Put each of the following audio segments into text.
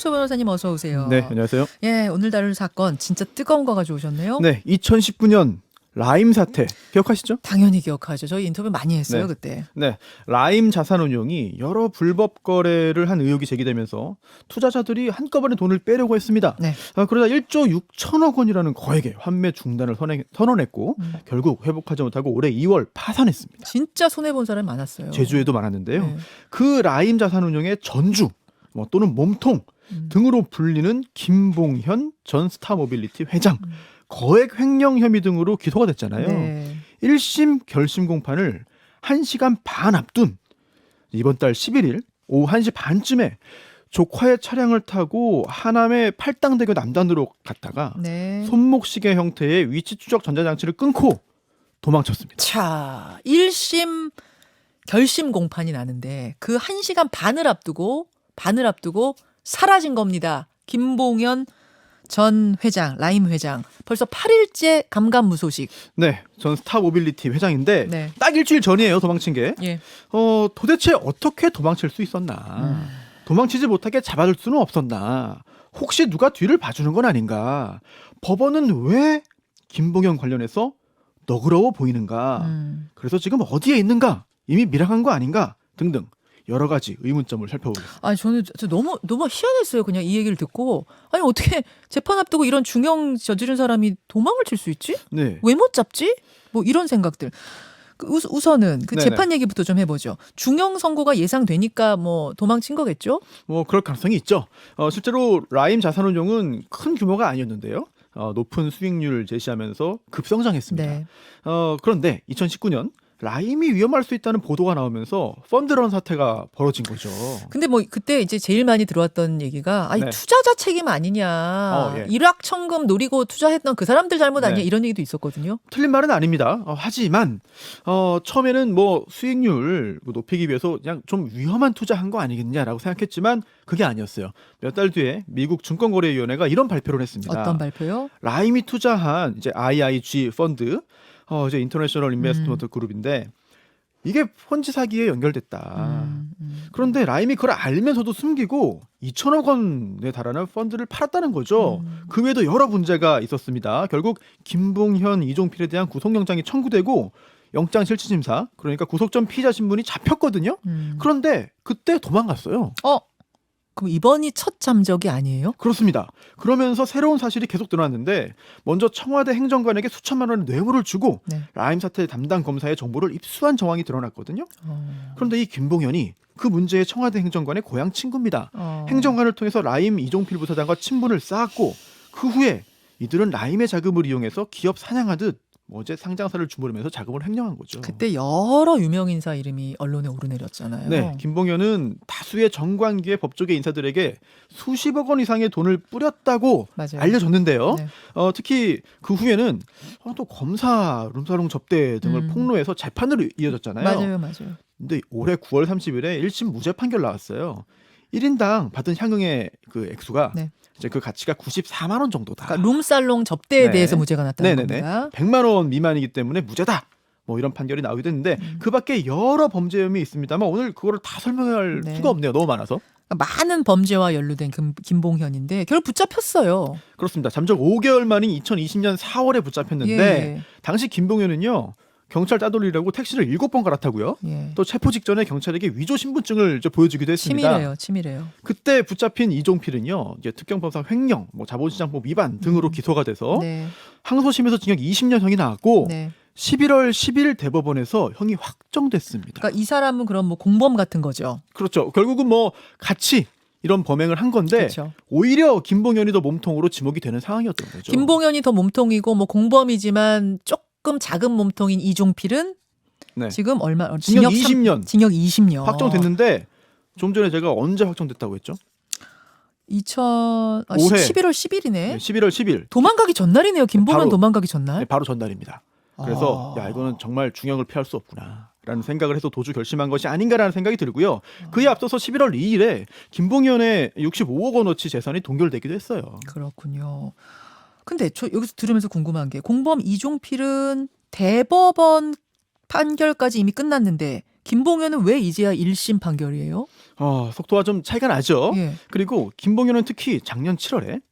수 변호사님 어서 오세요. 네, 안녕하세요. 예, 오늘 다룰 사건 진짜 뜨거운 거 가져오셨네요. 네, 2019년 라임 사태 기억하시죠? 당연히 기억하죠. 저희 인터뷰 많이 했어요, 네. 그때. 네, 라임 자산운용이 여러 불법 거래를 한 의혹이 제기되면서 투자자들이 한꺼번에 돈을 빼려고 했습니다. 네. 그러다 1조 6천억 원이라는 거액의 환매 중단을 선언했고 결국 회복하지 못하고 올해 2월 파산했습니다. 진짜 손해 본 사람이 많았어요. 제주에도 많았는데요. 네. 그 라임 자산운용의 전주 또는 몸통 등으로 불리는 김봉현 전 스타모빌리티 회장 거액 횡령 혐의 등으로 기소가 됐잖아요. 네. 1심 결심 공판을 1시간 반 앞둔 이번 달 11일 오후 1시 반쯤에 조카의 차량을 타고 하남의 팔당대교 남단으로 갔다가 네. 손목시계 형태의 위치 추적 전자장치를 끊고 도망쳤습니다. 자, 1심 결심 공판이 나는데 그 1시간 반을 앞두고 사라진 겁니다. 김봉현 전 회장, 라임 회장. 벌써 8일째 감감무소식. 네, 전 스타모빌리티 회장인데 네. 딱 일주일 전이에요, 도망친 게. 예. 도대체 어떻게 도망칠 수 있었나? 도망치지 못하게 잡아둘 수는 없었나? 혹시 누가 뒤를 봐주는 건 아닌가? 법원은 왜 김봉현 관련해서 너그러워 보이는가? 그래서 지금 어디에 있는가? 이미 밀항한 거 아닌가? 등등 여러 가지 의문점을 살펴보겠습니다. 아니 저는 너무 희한했어요. 그냥 이 얘기를 듣고 아니 어떻게 재판 앞두고 이런 중형 저지른 사람이 도망을 칠 수 있지? 네. 왜 못 잡지? 뭐 이런 생각들. 우선은 그 네네. 재판 얘기부터 좀 해보죠. 중형 선고가 예상되니까 뭐 도망친 거겠죠? 뭐 그럴 가능성이 있죠. 실제로 라임 자산운용은 큰 규모가 아니었는데요. 높은 수익률을 제시하면서 급성장했습니다. 네. 그런데 2019년 라임이 위험할 수 있다는 보도가 나오면서 펀드런 사태가 벌어진 거죠. 근데 뭐 그때 이제 제일 많이 들어왔던 얘기가 아니 네. 투자자 책임 아니냐. 예. 일확천금 노리고 투자했던 그 사람들 잘못 아니냐 네. 이런 얘기도 있었거든요. 틀린 말은 아닙니다. 하지만 처음에는 뭐 수익률 높이기 위해서 그냥 좀 위험한 투자한 거 아니겠냐라고 생각했지만 그게 아니었어요. 몇 달 뒤에 미국 증권거래위원회가 이런 발표를 했습니다. 어떤 발표요? 라임이 투자한 이제 IIG 펀드, 이제 인터내셔널 인베스트먼트 그룹인데 이게 펀지 사기에 연결됐다. 그런데 라임이 그걸 알면서도 숨기고 2천억 원에 달하는 펀드를 팔았다는 거죠. 그 외에도 여러 문제가 있었습니다. 결국 김봉현, 이종필에 대한 구속영장이 청구되고 영장실질심사, 그러니까 구속 전 피의자 신분이 잡혔거든요. 그런데 그때 도망갔어요. 그럼 이번이 첫 잠적이 아니에요? 그렇습니다. 그러면서 새로운 사실이 계속 드러났는데 먼저 청와대 행정관에게 수천만 원의 뇌물을 주고 네. 라임 사태 담당 검사의 정보를 입수한 정황이 드러났거든요. 그런데 이 김봉현이 그 문제의 청와대 행정관의 고향 친구입니다. 행정관을 통해서 라임 이종필 부사장과 친분을 쌓았고 그 후에 이들은 라임의 자금을 이용해서 기업 사냥하듯 어제 상장사를 주무르면서 자금을 횡령한 거죠. 그때 여러 유명 인사 이름이 언론에 오르내렸잖아요. 네, 김봉현은 다수의 정관계 법조계 인사들에게 수십억 원 이상의 돈을 뿌렸다고 맞아요. 알려졌는데요. 네. 특히 그 후에는 또 검사 룸사롱 접대 등을 폭로해서 재판으로 이어졌잖아요. 맞아요. 근데 올해 9월 30일에 1심 무죄 판결 나왔어요. 1인당 받은 향응의 그 액수가 네. 이제 그 가치가 94만 원 정도다. 그러니까 룸살롱 접대에 네. 대해서 무죄가 났다는 네네네. 겁니다. 100만 원 미만이기 때문에 무죄다. 뭐 이런 판결이 나오게 됐는데 그 밖에 여러 범죄 혐의 있습니다만 오늘 그거를 다 설명할 네. 수가 없네요. 너무 많아서. 그러니까 많은 범죄와 연루된 김봉현인데 결국 붙잡혔어요. 그렇습니다. 잠적 5개월 만인 2020년 4월에 붙잡혔는데 예. 당시 김봉현은요. 경찰 따돌리라고 택시를 7번 갈아타고요. 예. 또 체포 직전에 경찰에게 위조 신분증을 이제 보여주기도 했습니다. 치밀해요. 그때 붙잡힌 이종필은요. 이제 특경법상 횡령, 자본시장법 위반 등으로 기소가 돼서 네. 항소심에서 징역 20년형이 나왔고 네. 11월 10일 대법원에서 형이 확정됐습니다. 그러니까 이 사람은 그럼 뭐 공범 같은 거죠. 그렇죠. 결국은 뭐 같이 이런 범행을 한 건데 그렇죠. 오히려 김봉현이 더 몸통으로 지목이 되는 상황이었던 거죠. 김봉현이 더 몸통이고 뭐 공범이지만 조금 작은 몸통인 이종필은 네. 지금 얼마 징역 20년 징역 20년 확정됐는데 좀 전에 제가 언제 확정됐다고 했죠? 올해 올해. 11월 10일이네. 네, 11월 10일. 도망가기 전날이네요. 김봉현 바로. 도망가기 전날. 네, 바로 전날입니다. 그래서 야 이거는 정말 중형을 피할 수 없구나라는 생각을 해서 도주 결심한 것이 아닌가라는 생각이 들고요. 그에 앞서서 11월 2일에 김봉현의 65억 원어치 재산이 동결되기도 했어요. 그렇군요. 근데 저 여기서 들으면서 궁금한 게 공범 이종필은 대법원 판결까지 이미 끝났는데 김봉현은 왜 이제야 1심 판결이에요? 속도와 좀 차이가 나죠. 예. 그리고 김봉현은 특히 작년 7월에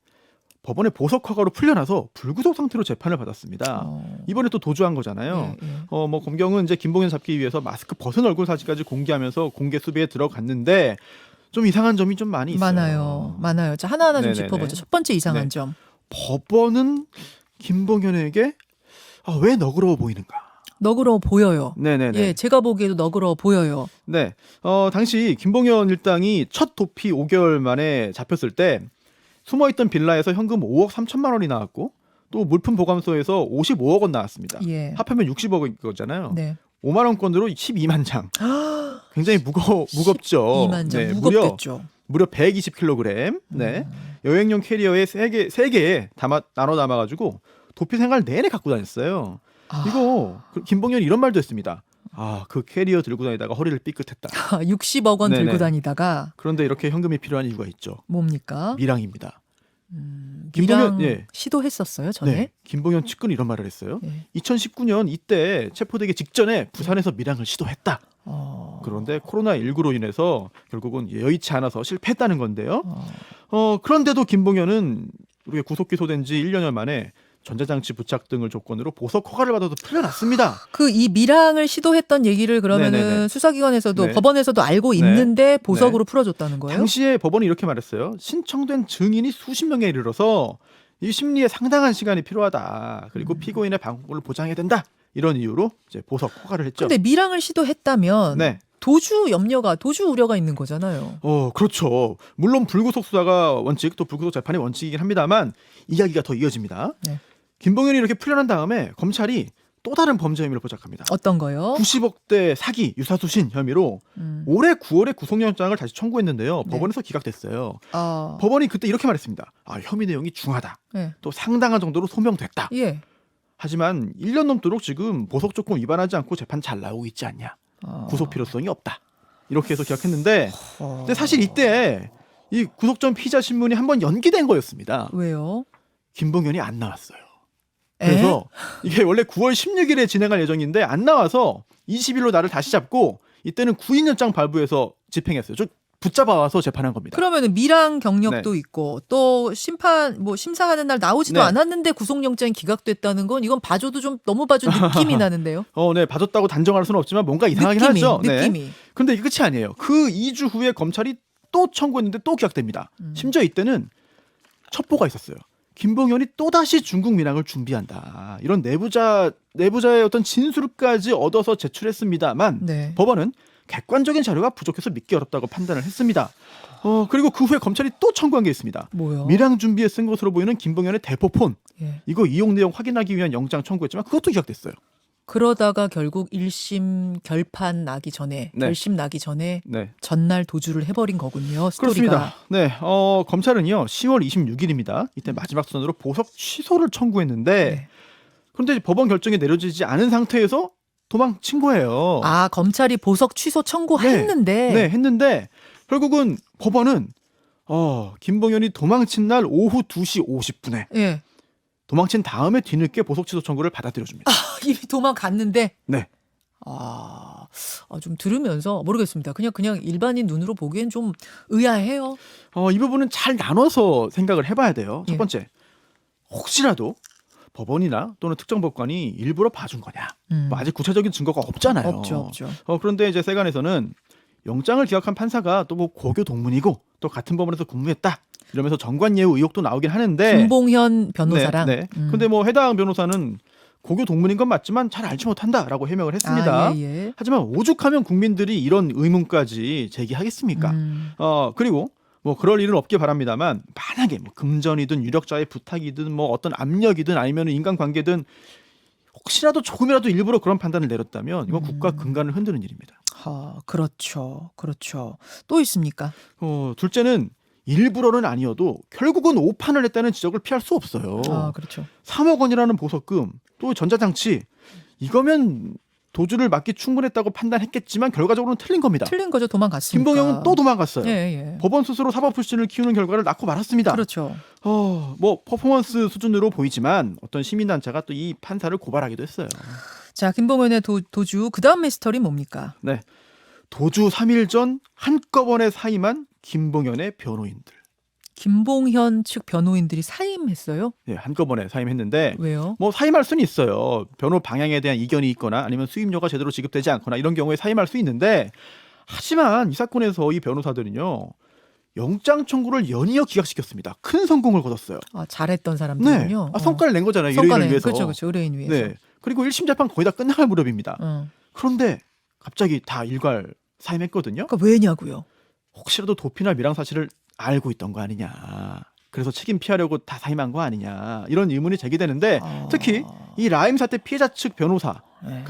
법원의 보석 허가로 풀려나서 불구속 상태로 재판을 받았습니다. 이번에 또 도주한 거잖아요. 예, 예. 뭐 검경은 이제 김봉현 잡기 위해서 마스크 벗은 얼굴 사진까지 공개하면서 공개 수배에 들어갔는데 좀 이상한 점이 좀 많이 있어요. 많아요. 자, 하나하나 좀 네네네. 짚어보죠. 첫 번째 이상한 네. 점. 법원은 김봉현에게 왜 너그러워 보이는가? 너그러워 보여요. 네네네. 예, 제가 보기에도 너그러워 보여요. 네. 당시 김봉현 일당이 첫 도피 5개월 만에 잡혔을 때 숨어있던 빌라에서 현금 5억 3천만 원이 나왔고 또 물품 보관소에서 55억 원 나왔습니다. 예. 합하면 60억인 거잖아요. 네. 5만 원권으로 12만 장. 굉장히 무겁죠. 2만 장 네, 무겁겠죠. 무려 120kg. 네. 여행용 캐리어에 3개에 나눠 담아가지고 도피 생활 내내 갖고 다녔어요. 이거 김봉현이 이런 말도 했습니다. 그 캐리어 들고 다니다가 허리를 삐끗했다. 60억 원 네네. 들고 다니다가 그런데 이렇게 현금이 필요한 이유가 있죠. 뭡니까? 미랑입니다. 미랑 예. 시도했었어요, 전에? 네. 김봉현 측근이 이런 말을 했어요. 예. 2019년 이때 체포되기 직전에 부산에서 미랑을 시도했다. 그런데 코로나19로 인해서 결국은 여의치 않아서 실패했다는 건데요. 그런데도 김봉현은 우리가 구속 기소된 지 1년여 만에 전자장치 부착 등을 조건으로 보석 허가를 받아서 풀려났습니다. 이 미랑을 시도했던 얘기를 그러면은 네네네. 수사기관에서도 네. 법원에서도 알고 네. 있는데 보석으로 풀어줬다는 거예요? 당시에 법원이 이렇게 말했어요. 신청된 증인이 수십 명에 이르러서 이 심리에 상당한 시간이 필요하다. 그리고 피고인의 방어권을 보장해야 된다. 이런 이유로 이제 보석 허가를 했죠. 근데 미랑을 시도했다면 네. 도주 우려가 있는 거잖아요. 그렇죠. 물론 불구속 수사가 원칙, 또 불구속 재판이 원칙이긴 합니다만 이야기가 더 이어집니다. 네. 김봉현이 이렇게 풀려난 다음에 검찰이 또 다른 범죄 혐의를 포착합니다. 어떤 거요? 90억대 사기, 유사수신 혐의로 올해 9월에 구속영장을 다시 청구했는데요. 네. 법원에서 기각됐어요. 아, 법원이 그때 이렇게 말했습니다. 혐의 내용이 중하다. 예. 또 상당한 정도로 소명됐다. 예. 하지만 1년 넘도록 지금 보석 조건 위반하지 않고 재판 잘 나오고 있지 않냐. 구속 필요성이 없다. 이렇게 해서 기각했는데 근데 사실 이때 이 구속 전 피의자 신문이 한번 연기된 거였습니다. 왜요? 김봉현이 안 나왔어요. 그래서 이게 원래 9월 16일에 진행할 예정인데 안 나와서 20일로 나를 다시 잡고 이때는 구인영장 발부해서 집행했어요. 좀 붙잡아와서 재판한 겁니다. 그러면은 미랑 경력도 있고 또 심사하는 날 나오지도 네. 않았는데 구속영장이 기각됐다는 건 이건 봐줘도 좀 너무 봐준 느낌이 나는데요. 네, 봐줬다고 단정할 수는 없지만 뭔가 이상하긴 느낌이, 하죠. 느낌이. 네. 근데 이게 끝이 아니에요. 그 2주 후에 검찰이 또 청구했는데 또 기각됩니다. 심지어 이때는 첩보가 있었어요. 김봉현이 또다시 중국 민항을 준비한다. 이런 내부자의 어떤 진술까지 얻어서 제출했습니다만 네. 법원은 객관적인 자료가 부족해서 믿기 어렵다고 판단을 했습니다. 그리고 그 후에 검찰이 또 청구한 게 있습니다. 뭐요? 밀항 준비에 쓴 것으로 보이는 김봉현의 대포폰. 예. 이거 이용 내용 확인하기 위한 영장 청구했지만 그것도 기각됐어요. 그러다가 결국 1심 결판 나기 전에 네. 결심 나기 전에 네. 전날 도주를 해버린 거군요. 스토리가. 그렇습니다. 네, 검찰은요 10월 26일입니다. 이때 마지막 선으로 보석 취소를 청구했는데 네. 그런데 법원 결정이 내려지지 않은 상태에서 도망친 거예요. 검찰이 보석 취소 청구했는데 네, 했는데 결국은 법원은 김봉현이 도망친 날 오후 2시 50분에 예. 도망친 다음에 뒤늦게 보석 취소 청구를 받아들여줍니다. 이미 도망갔는데 네. 좀 들으면서 모르겠습니다. 그냥 일반인 눈으로 보기엔 좀 의아해요. 이 부분은 잘 나눠서 생각을 해봐야 돼요. 첫 예. 번째, 혹시라도 법원이나 또는 특정 법관이 일부러 봐준 거냐. 뭐 아직 구체적인 증거가 없잖아요. 없죠. 그런데 이제 세간에서는 영장을 기각한 판사가 또 뭐 고교 동문이고 또 같은 법원에서 근무했다. 이러면서 정관예우 의혹도 나오긴 하는데 김봉현 변호사랑. 네. 근데 뭐 해당 변호사는 고교 동문인 건 맞지만 잘 알지 못한다라고 해명을 했습니다. 예. 하지만 오죽하면 국민들이 이런 의문까지 제기하겠습니까? 그리고 뭐 그럴 일은 없길 바랍니다만 만약에 뭐 금전이든 유력자의 부탁이든 뭐 어떤 압력이든 아니면 인간관계든 혹시라도 조금이라도 일부러 그런 판단을 내렸다면 이건 국가 근간을 흔드는 일입니다. 그렇죠. 또 있습니까? 둘째는 일부러는 아니어도 결국은 오판을 했다는 지적을 피할 수 없어요. 그렇죠. 3억 원이라는 보석금 또 전자장치 이거면 도주를 막기 충분했다고 판단했겠지만 결과적으로는 틀린 겁니다. 틀린 거죠. 도망갔으니까. 김봉현은 또 도망갔어요. 예. 법원 스스로 사법 불신을 키우는 결과를 낳고 말았습니다. 그렇죠. 뭐 퍼포먼스 수준으로 보이지만 어떤 시민단체가 또 이 판사를 고발하기도 했어요. 자, 김봉현의 도주 그다음 미스터리 뭡니까? 네. 도주 3일 전 한꺼번에 사임한 김봉현의 변호인들. 김봉현 측 변호인들이 사임했어요? 예, 한꺼번에 사임했는데 왜요? 뭐 사임할 수는 있어요. 변호 방향에 대한 이견이 있거나 아니면 수임료가 제대로 지급되지 않거나 이런 경우에 사임할 수 있는데, 하지만 이 사건에서 이 변호사들은요, 영장 청구를 연이어 기각시켰습니다. 큰 성공을 거뒀어요. 아, 잘했던 네, 사람들은요. 성과를 낸 거잖아요. 성과는 의뢰인을 위해서. 그렇죠. 의뢰인 위해서. 네, 그리고 1심 재판 거의 다 끝날 무렵입니다. 어. 그런데 갑자기 다 일괄 사임했거든요. 그러니까 왜냐고요? 혹시라도 도피나 밀항 사실을 알고 있던 거 아니냐. 그래서 책임 피하려고 다 사임한 거 아니냐. 이런 의문이 제기되는데, 특히 이 라임 사태 피해자 측 변호사가 네.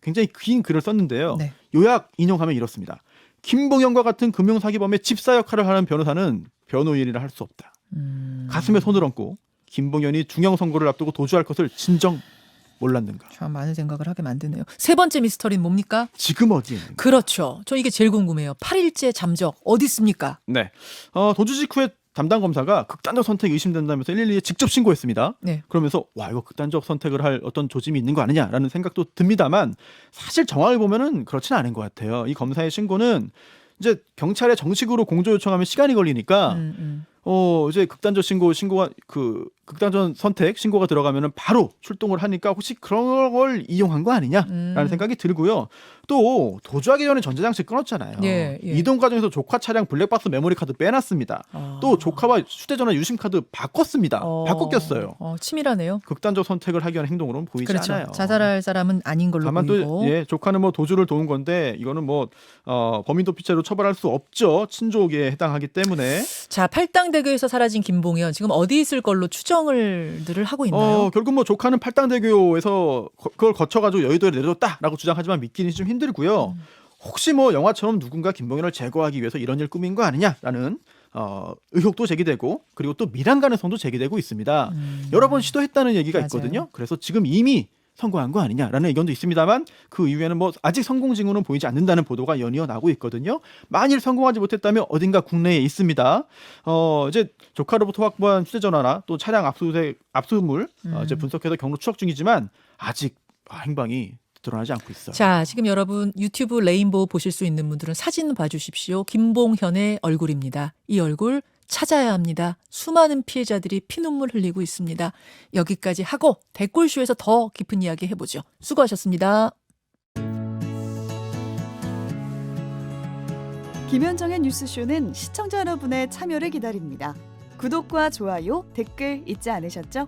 굉장히 긴 글을 썼는데요. 네. 요약 인용하면 이렇습니다. 김봉현과 같은 금융사기범의 집사 역할을 하는 변호사는 변호인이라 할 수 없다. 가슴에 손을 얹고 김봉현이 중형 선고를 앞두고 도주할 것을 진정 몰랐는가. 참 많은 생각을 하게 만드네요. 세 번째 미스터리는 뭡니까? 지금 어디에 있는가. 그렇죠. 저 이게 제일 궁금해요. 8일째 잠적 어디 있습니까? 네, 도주 직후에 담당 검사가 극단적 선택이 의심된다면서 112에 직접 신고했습니다. 네. 그러면서 와, 이거 극단적 선택을 할 어떤 조짐이 있는 거 아니냐라는 생각도 듭니다만, 사실 정황을 보면은 그렇지는 않은 것 같아요. 이 검사의 신고는 이제 경찰에 정식으로 공조 요청하면 시간이 걸리니까 이제 극단적 선택 신고가 들어가면은 바로 출동을 하니까 혹시 그런 걸 이용한 거 아니냐라는 생각이 들고요. 또 도주하기 전에 전자장치 끊었잖아요. 예. 이동 과정에서 조카 차량 블랙박스 메모리 카드 빼놨습니다. 또 조카와 휴대전화 유심 카드 바꿨습니다. 바꿔 꼈어요. 치밀하네요. 극단적 선택을 하기 위한 행동으로는 보이지 그렇죠. 않아요. 자살할 사람은 아닌 걸로 다만 보이고. 또 조카는 뭐 도주를 도운 건데 이거는 뭐 범인 도피죄로 처벌할 수 없죠. 친족에 해당하기 때문에. 자, 팔당대교에서 사라진 김봉현 지금 어디 있을 걸로 추정을들 하고 있나요? 결국 뭐 조카는 팔당대교에서 그걸 거쳐가지고 여의도에 내려뒀다라고 주장하지만 믿기는 좀 힘들고요. 혹시 뭐 영화처럼 누군가 김봉현을 제거하기 위해서 이런 일 꾸민 거 아니냐라는 의혹도 제기되고, 그리고 또 밀항 가능성도 제기되고 있습니다. 여러 번 시도했다는 얘기가 맞아요. 있거든요. 그래서 지금 이미 성공한 거 아니냐라는 의견도 있습니다만, 그 이후에는 뭐 아직 성공 징후는 보이지 않는다는 보도가 연이어 나오고 있거든요. 만일 성공하지 못했다면 어딘가 국내에 있습니다. 이제 조카로부터 확보한 휴대전화나 또 차량 압수물 이제 분석해서 경로 추적 중이지만 아직 행방이 드러나지 않고 있어요. 자, 지금 여러분 유튜브 레인보우 보실 수 있는 분들은 사진 봐주십시오. 김봉현의 얼굴입니다. 이 얼굴 찾아야 합니다. 수많은 피해자들이 피눈물 흘리고 있습니다. 여기까지 하고 댓글쇼에서 더 깊은 이야기 해보죠. 수고하셨습니다. 김현정의 뉴스쇼는 시청자 여러분의 참여를 기다립니다. 구독과 좋아요, 댓글 잊지 않으셨죠?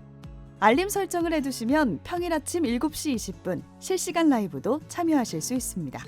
알림 설정을 해두시면 평일 아침 7시 20분 실시간 라이브도 참여하실 수 있습니다.